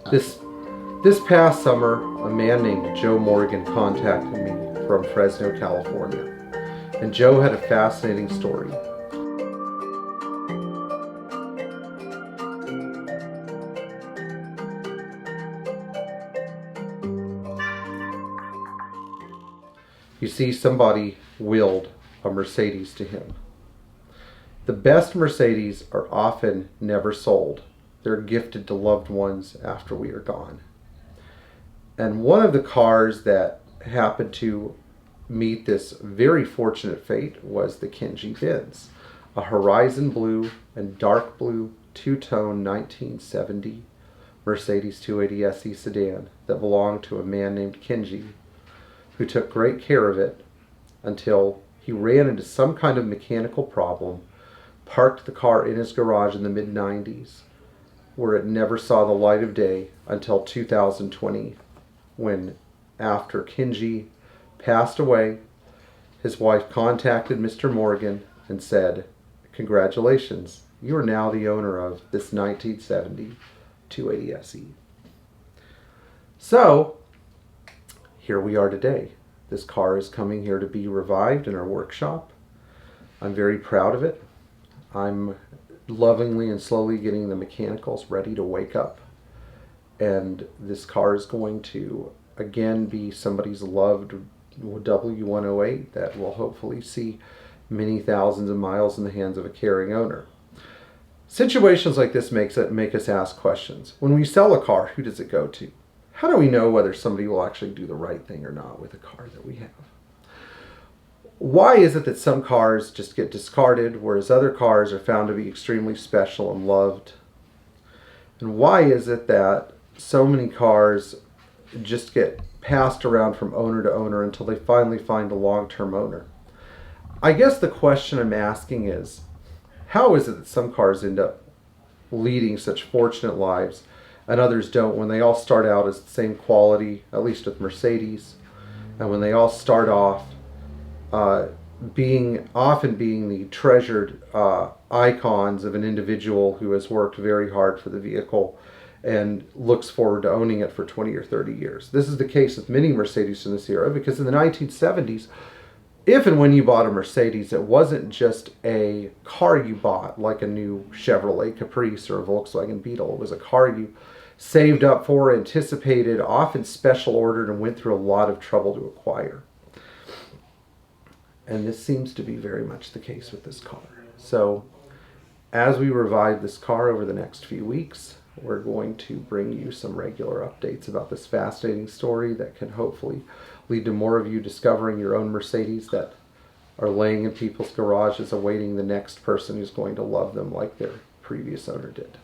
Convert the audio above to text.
This this past summer, a man named Joe Morgan contacted me from Fresno, California. And Joe had a fascinating story. You see, somebody willed a Mercedes to him. The best Mercedes are often never sold. They're gifted to loved ones after we are gone. And one of the cars that happened to meet this very fortunate fate was the Kenji Benz, a horizon blue and dark blue two-tone 1970 Mercedes 280 SE sedan that belonged to a man named Kenji, who took great care of it until he ran into some kind of mechanical problem, parked the car in his garage in the mid-90s, where it never saw the light of day until 2020, when, after Kenji passed away, his wife contacted Mr. Morgan and said, "Congratulations, you are now the owner of this 1970 280 SE." So, here we are today. This car is coming here to be revived in our workshop. I'm very proud of it. I'm lovingly and slowly getting the mechanicals ready to wake up. And this car is going to again be somebody's loved W108 that will hopefully see many thousands of miles in the hands of a caring owner. Situations like this make us ask questions. When we sell a car, who does it go to? How do we know whether somebody will actually do the right thing or not with a car that we have? Why is it that some cars just get discarded, whereas other cars are found to be extremely special and loved? And why is it that so many cars just get passed around from owner to owner until they finally find a long-term owner? I guess the question I'm asking is, how is it that some cars end up leading such fortunate lives and others don't, when they all start out as the same quality, at least with Mercedes, and when they all start off often being the treasured icons of an individual who has worked very hard for the vehicle and looks forward to owning it for 20 or 30 years. This is the case with many Mercedes in this era, because in the 1970s, if and when you bought a Mercedes, it wasn't just a car you bought, like a new Chevrolet Caprice or a Volkswagen Beetle. It was a car you saved up for, anticipated, often special ordered, and went through a lot of trouble to acquire. And this seems to be very much the case with this car. So, as we revive this car over the next few weeks, we're going to bring you some regular updates about this fascinating story that can hopefully lead to more of you discovering your own Mercedes that are laying in people's garages awaiting the next person who's going to love them like their previous owner did.